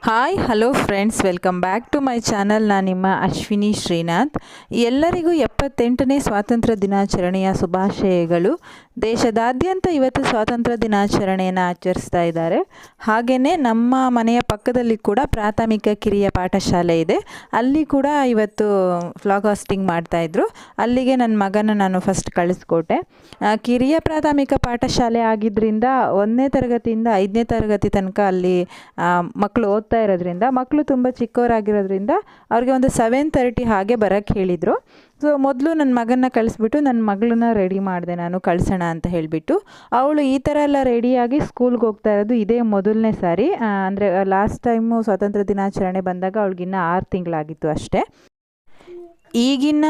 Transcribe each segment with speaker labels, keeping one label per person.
Speaker 1: Hi hello friends, welcome back to my channel. ನಾನು ನಿಮ್ಮ ಅಶ್ವಿನಿ ಶ್ರೀನಾಥ್. ಎಲ್ಲರಿಗೂ 78ನೇ ಸ್ವಾತಂತ್ರ್ಯ ದಿನಾಚರಣೆಯ ಶುಭಾಶಯಗಳು. ದೇಶದಾದ್ಯಂತ ಇವತ್ತು ಸ್ವಾತಂತ್ರ್ಯ ದಿನಾಚರಣೆಯನ್ನು ಆಚರಿಸ್ತಾ ಇದ್ದಾರೆ. ಹಾಗೆಯೇ ನಮ್ಮ ಮನೆಯ ಪಕ್ಕದಲ್ಲಿ ಕೂಡ ಪ್ರಾಥಮಿಕ ಕಿರಿಯ ಪಾಠಶಾಲೆ ಇದೆ. ಅಲ್ಲಿ ಕೂಡ ಇವತ್ತು ಫ್ಲಾಗ್ ಹಾಸ್ಟಿಂಗ್ ಮಾಡ್ತಾಯಿದ್ರು. ಅಲ್ಲಿಗೆ ನನ್ನ ಮಗನ ನಾನು ಫಸ್ಟ್ ಕಳಿಸ್ಕೊಟ್ಟೆ. ಕಿರಿಯ ಪ್ರಾಥಮಿಕ ಪಾಠಶಾಲೆ ಆಗಿದ್ದರಿಂದ 1ನೇ ತರಗತಿಯಿಂದ 5ನೇ ತರಗತಿ ತನಕ ಅಲ್ಲಿ ಮಕ್ಕಳು ಓದ್ತಾ ಇರೋದ್ರಿಂದ, ಮಕ್ಕಳು ತುಂಬ ಚಿಕ್ಕವರಾಗಿರೋದ್ರಿಂದ ಅವ್ರಿಗೆ ಒಂದು 7:30 ಹಾಗೆ ಬರೋಕ್ಕೆ ಹೇಳಿದರು. ಸೊ ಮೊದಲು ನನ್ನ ಮಗನ್ನ ಕಳಿಸ್ಬಿಟ್ಟು ನನ್ನ ಮಗಳನ್ನ ರೆಡಿ ಮಾಡಿದೆ ನಾನು, ಕಳಿಸೋಣ ಅಂತ ಹೇಳಿಬಿಟ್ಟು. ಅವಳು ಈ ಥರ ಎಲ್ಲ ರೆಡಿಯಾಗಿ ಸ್ಕೂಲ್ಗೆ ಹೋಗ್ತಾ ಇರೋದು ಇದೇ ಮೊದಲನೇ ಸಾರಿ. ಅಂದರೆ ಲಾಸ್ಟ್ ಟೈಮು ಸ್ವಾತಂತ್ರ್ಯ ದಿನಾಚರಣೆ ಬಂದಾಗ ಅವಳಿಗಿನ್ನ 6 ತಿಂಗಳಾಗಿತ್ತು ಅಷ್ಟೇ. ಈಗಿನ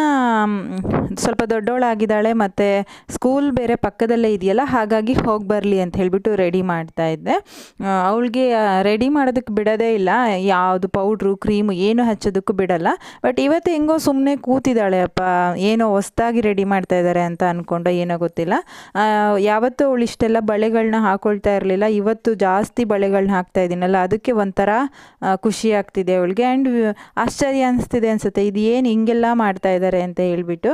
Speaker 1: ಸ್ವಲ್ಪ ದೊಡ್ಡವಳಾಗಿದ್ದಾಳೆ ಮತ್ತು ಸ್ಕೂಲ್ ಬೇರೆ ಪಕ್ಕದಲ್ಲೇ ಇದೆಯಲ್ಲ, ಹಾಗಾಗಿ ಹೋಗಿ ಬರಲಿ ಅಂತ ಹೇಳಿಬಿಟ್ಟು ರೆಡಿ ಮಾಡ್ತಾಯಿದ್ದೆ. ಅವಳಿಗೆ ರೆಡಿ ಮಾಡೋದಕ್ಕೆ ಬಿಡೋದೇ ಇಲ್ಲ, ಯಾವುದು ಪೌಡ್ರು ಕ್ರೀಮು ಏನು ಹಚ್ಚೋದಕ್ಕೂ ಬಿಡಲ್ಲ. ಬಟ್ ಇವತ್ತು ಹೆಂಗೋ ಸುಮ್ಮನೆ ಕೂತಿದ್ದಾಳೆ. ಅಪ್ಪ ಏನೋ ಹೊಸ್ದಾಗಿ ರೆಡಿ ಮಾಡ್ತಾ ಇದ್ದಾರೆ ಅಂತ ಅಂದ್ಕೊಂಡು, ಏನೋ ಗೊತ್ತಿಲ್ಲ. ಯಾವತ್ತೂ ಅವಳು ಇಷ್ಟೆಲ್ಲ ಬಳೆಗಳನ್ನ ಹಾಕ್ಕೊಳ್ತಾ ಇರಲಿಲ್ಲ. ಇವತ್ತು ಜಾಸ್ತಿ ಬಳೆಗಳನ್ನ ಹಾಕ್ತಾ ಇದ್ದೀನಲ್ಲ, ಅದಕ್ಕೆ ಒಂಥರ ಖುಷಿ ಆಗ್ತಿದೆ ಅವಳಿಗೆ. ಆ್ಯಂಡ್ ಆಶ್ಚರ್ಯ ಅನಿಸ್ತಿದೆ ಅನಿಸುತ್ತೆ, ಇದು ಏನು ಹಿಂಗೆಲ್ಲ ಮಾಡ್ತಾ ಇದ್ದಾರೆ ಅಂತ ಹೇಳ್ಬಿಟ್ಟು.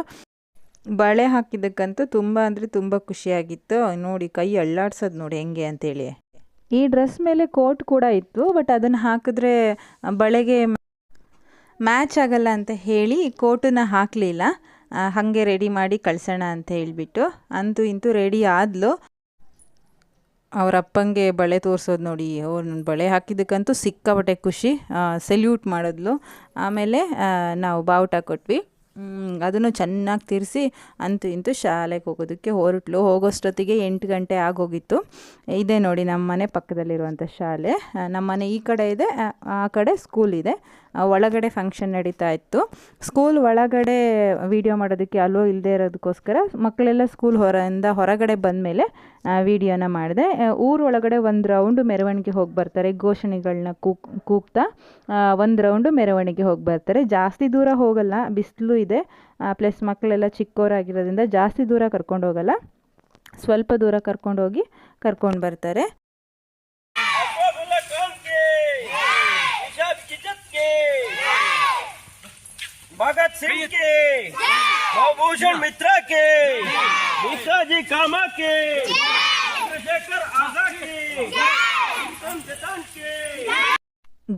Speaker 1: ಬಳೆ ಹಾಕಿದ್ದಕ್ಕಂತೂ ತುಂಬ ಅಂದರೆ ತುಂಬ ಖುಷಿಯಾಗಿತ್ತು. ನೋಡಿ ಕೈ ಅಳ್ಳಾಡ್ಸೋದು ನೋಡಿ ಹೆಂಗೆ ಅಂತೇಳಿ. ಈ ಡ್ರೆಸ್ ಮೇಲೆ ಕೋಟ್ ಕೂಡ ಇತ್ತು, ಬಟ್ ಅದನ್ನು ಹಾಕಿದ್ರೆ ಬಳೆಗೆ ಮ್ಯಾಚ್ ಆಗಲ್ಲ ಅಂತ ಹೇಳಿ ಕೋಟನ್ನ ಹಾಕಲಿಲ್ಲ. ಹಾಗೆ ರೆಡಿ ಮಾಡಿ ಕಳ್ಸೋಣ ಅಂತ ಹೇಳಿಬಿಟ್ಟು ಅಂತೂ ಇಂತೂ ರೆಡಿ ಆದ್ಲು. ಅವ್ರ ಅಪ್ಪಂಗೆ ಬಳೆ ತೋರಿಸೋದು ನೋಡಿ, ಅವ್ರು ಬಳೆ ಹಾಕಿದ್ದಕ್ಕಂತೂ ಸಿಕ್ಕಾಪಟ್ಟೆ ಖುಷಿ, ಸೆಲ್ಯೂಟ್ ಮಾಡಿದ್ಲು. ಆಮೇಲೆ ನಾವು ಬಾವುಟ ಕೊಟ್ವಿ. ಅದನ್ನು ಚೆನ್ನಾಗಿ ತಿರ್ಸಿ ಅಂತೂ ಇಂತೂ ಶಾಲೆಗೆ ಹೋಗೋದಕ್ಕೆ ಹೊರಟ್ಲು. ಹೋಗೋಷ್ಟೊತ್ತಿಗೆ 8 ಗಂಟೆ ಆಗೋಗಿತ್ತು. ಇದೇ ನೋಡಿ ನಮ್ಮ ಮನೆ ಪಕ್ಕದಲ್ಲಿರುವಂಥ ಶಾಲೆ. ನಮ್ಮ ಮನೆ ಈ ಕಡೆ ಇದೆ, ಆ ಕಡೆ ಸ್ಕೂಲ್ ಇದೆ. ಒಳಗಡೆ ಫಂಕ್ಷನ್ ನಡೀತಾ ಇತ್ತು. ಸ್ಕೂಲ್ ಒಳಗಡೆ ವಿಡಿಯೋ ಮಾಡೋದಕ್ಕೆ ಅಲೋ ಇಲ್ಲದೆ ಇರೋದಕ್ಕೋಸ್ಕರ ಮಕ್ಕಳೆಲ್ಲ ಸ್ಕೂಲ್ ಹೊರಗಡೆ ಬಂದಮೇಲೆ ವಿಡಿಯೋನ ಮಾಡಿದೆ. ಊರೊಳಗಡೆ ಒಂದು ರೌಂಡು ಮೆರವಣಿಗೆ ಹೋಗಿ ಬರ್ತಾರೆ. ಘೋಷಣೆಗಳನ್ನ ಕೂಗ್ತಾ ಒಂದು ರೌಂಡು ಮೆರವಣಿಗೆ ಹೋಗಿ ಬರ್ತಾರೆ. ಜಾಸ್ತಿ ದೂರ ಹೋಗಲ್ಲ, ಬಿಸಿಲು ಇದೆ, ಪ್ಲಸ್ ಮಕ್ಕಳೆಲ್ಲ ಚಿಕ್ಕವರಾಗಿರೋದ್ರಿಂದ ಜಾಸ್ತಿ ದೂರ ಕರ್ಕೊಂಡು ಹೋಗಲ್ಲ, ಸ್ವಲ್ಪ ದೂರ ಕರ್ಕೊಂಡೋಗಿ ಕರ್ಕೊಂಡು ಬರ್ತಾರೆ.
Speaker 2: भगत सिंह के, भूषण मित्रा के, जी कामा के, चंद्रशेखर आजाद के.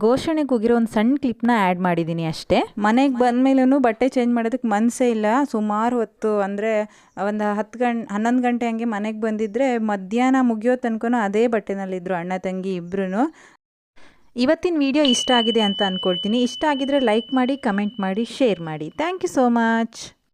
Speaker 1: ಘೋಷಣೆ ಕೂಗಿರೋ ಒಂದು ಸಣ್ಣ ಕ್ಲಿಪ್ನ ಆ್ಯಡ್ ಮಾಡಿದ್ದೀನಿ ಅಷ್ಟೇ. ಮನೆಗೆ ಬಂದಮೇಲೂ ಬಟ್ಟೆ ಚೇಂಜ್ ಮಾಡೋದಕ್ಕೆ ಮನಸ್ಸೇ ಇಲ್ಲ. ಸುಮಾರು ಹೊತ್ತು ಅಂದರೆ ಒಂದು 11 ಗಂಟೆ ಹಂಗೆ ಮನೆಗೆ ಬಂದಿದ್ದರೆ ಮಧ್ಯಾಹ್ನ ಮುಗಿಯೋ ತನಕ ಅದೇ ಬಟ್ಟೆನಲ್ಲಿದ್ದರು ಅಣ್ಣ ತಂಗಿ ಇಬ್ಬರೂ. ಇವತ್ತಿನ ವಿಡಿಯೋ ಇಷ್ಟ ಆಗಿದೆ ಅಂತ ಅಂದ್ಕೊಳ್ತೀನಿ. ಇಷ್ಟ ಆಗಿದ್ರೆ ಲೈಕ್ ಮಾಡಿ, ಕಮೆಂಟ್ ಮಾಡಿ, ಶೇರ್ ಮಾಡಿ. Thank you so much.